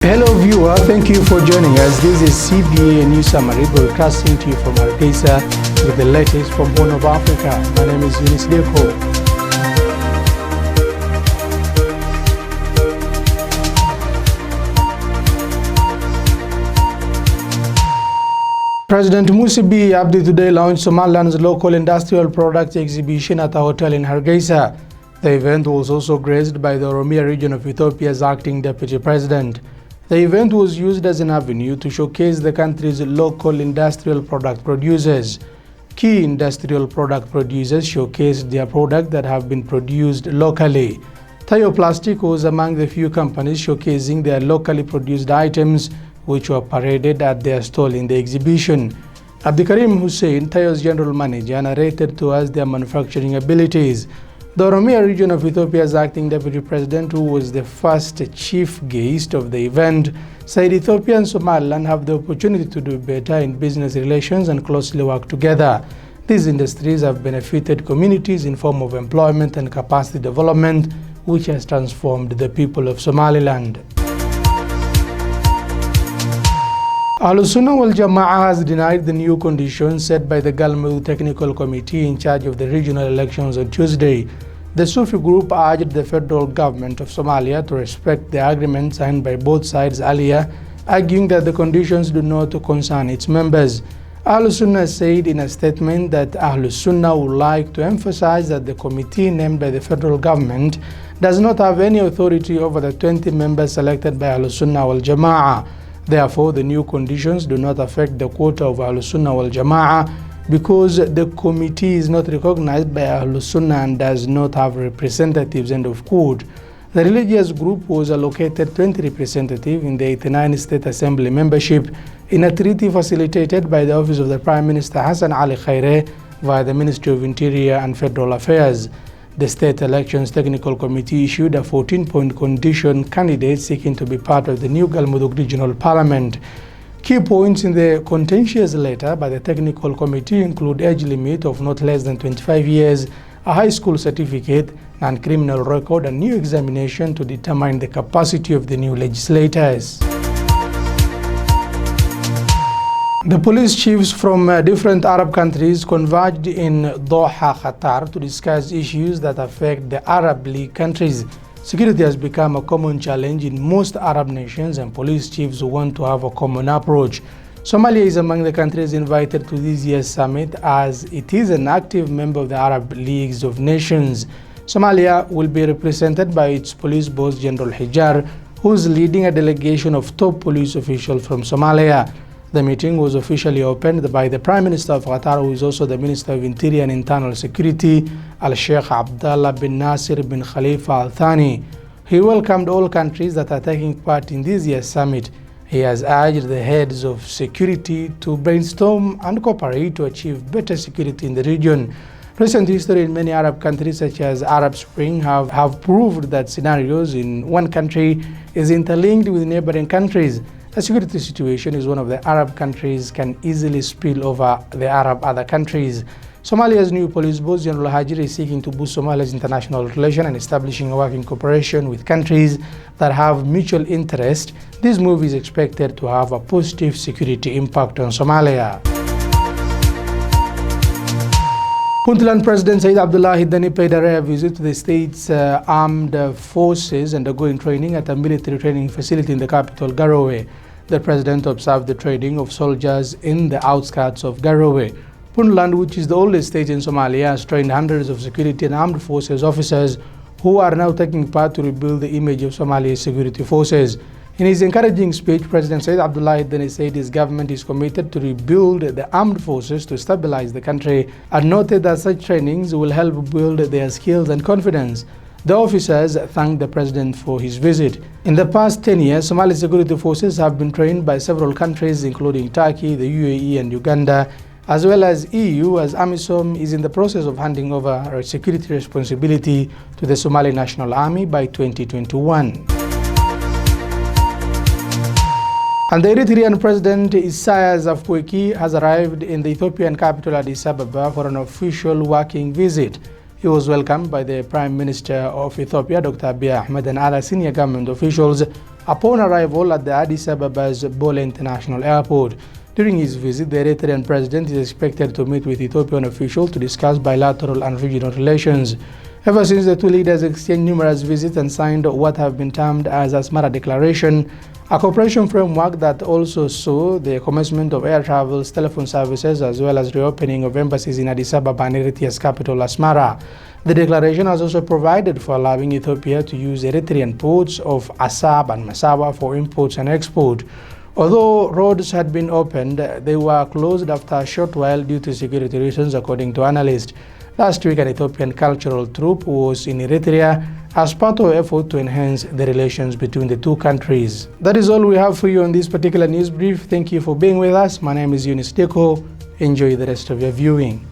Hello viewer, thank you for joining us. This is CBA News Summary broadcasting to you from Hargeysa with the latest from Horn of Africa. My name is Yunis Dekow. President Musi Abdi today launched Somaliland's local industrial product exhibition at a hotel in Hargeisa. The event was also graced by the Oromia region of Ethiopia's acting deputy president. The event was used as an avenue to showcase the country's local industrial product producers. Key industrial product producers showcased their products that have been produced locally. Tayo Plastic was among the few companies showcasing their locally produced items, which were paraded at their stall in the exhibition. Abdikarim Hussein, Tayo's general manager, narrated to us their manufacturing abilities. The Oromia region of Ethiopia's acting deputy president, who was the first chief guest of the event, said Ethiopia and Somaliland have the opportunity to do better in business relations and closely work together. These industries have benefited communities in form of employment and capacity development, which has transformed the people of Somaliland. Al-Sunnah wal-Jama'ah has denied the new conditions set by the Garowe Technical Committee in charge of the regional elections on Tuesday. The Sufi group urged the federal government of Somalia to respect the agreement signed by both sides earlier, arguing that the conditions do not concern its members. Al-Sunnah said in a statement that Al-Sunnah would like to emphasize that the committee named by the federal government does not have any authority over the 20 members selected by Al-Sunnah wal-Jama'ah. Therefore, the new conditions do not affect the quota of Al-Sunnah wal-Jama'ah because the committee is not recognized by Al-Sunnah and does not have representatives, end of quote. The religious group was allocated 20 representatives in the 89 State Assembly membership in a treaty facilitated by the Office of the Prime Minister Hassan Ali Khaire via the Ministry of Interior and Federal Affairs. The State Elections Technical Committee issued a 14-point condition candidates seeking to be part of the new Galmudug Regional Parliament. Key points in the contentious letter by the Technical Committee include age limit of not less than 25 years, a high school certificate, non-criminal record, and new examination to determine the capacity of the new legislators. The police chiefs from different Arab countries converged in Doha, Qatar to discuss issues that affect the Arab League countries. Security has become a common challenge in most Arab nations, and police chiefs want to have a common approach. Somalia is among the countries invited to this year's summit as it is an active member of the Arab Leagues of Nations. Somalia will be represented by its police boss General Hijar, who is leading a delegation of top police officials from Somalia. The meeting was officially opened by the Prime Minister of Qatar, who is also the Minister of Interior and Internal Security, Al-Sheikh Abdullah bin Nasir bin Khalifa Al-Thani. He welcomed all countries that are taking part in this year's summit. He has urged the heads of security to brainstorm and cooperate to achieve better security in the region. Recent history in many Arab countries, such as Arab Spring, have proved that scenarios in one country is interlinked with neighboring countries. The security situation is one of the Arab countries can easily spill over the Arab other countries. Somalia's new police boss, General Hajir, is seeking to boost Somalia's international relations and establishing a working cooperation with countries that have mutual interest. This move is expected to have a positive security impact on Somalia. Puntland President Said Abdullahi Dani paid a rare visit to the state's armed forces undergoing training at a military training facility in the capital, Garowe. The president observed the training of soldiers in the outskirts of Garowe. Puntland, which is the oldest state in Somalia, has trained hundreds of security and armed forces officers who are now taking part to rebuild the image of Somalia's security forces. In his encouraging speech, President Said Abdullahi Dani said his government is committed to rebuild the armed forces to stabilize the country and noted that such trainings will help build their skills and confidence. The officers thanked the president for his visit. In the past 10 years, Somali security forces have been trained by several countries including Turkey, the UAE and Uganda, as well as EU, as AMISOM is in the process of handing over security responsibility to the Somali National Army by 2021. And the Eritrean President Isaias Afwerki has arrived in the Ethiopian capital Addis Ababa for an official working visit. He was welcomed by the Prime Minister of Ethiopia, Dr. Abiy Ahmed, and other senior government officials upon arrival at the Addis Ababa's Bole International Airport. During his visit, the Eritrean president is expected to meet with Ethiopian officials to discuss bilateral and regional relations. Ever since the two leaders exchanged numerous visits and signed what have been termed as Asmara Declaration, a cooperation framework that also saw the commencement of air travels, telephone services, as well as reopening of embassies in Addis Ababa and Eritrea's capital, Asmara. The declaration has also provided for allowing Ethiopia to use Eritrean ports of Assab and Massawa for imports and export. Although roads had been opened, they were closed after a short while due to security reasons, according to analysts. Last week, an Ethiopian cultural troupe was in Eritrea as part of an effort to enhance the relations between the two countries. That is all we have for you on this particular news brief. Thank you for being with us. My name is Yunis Dekow. Enjoy the rest of your viewing.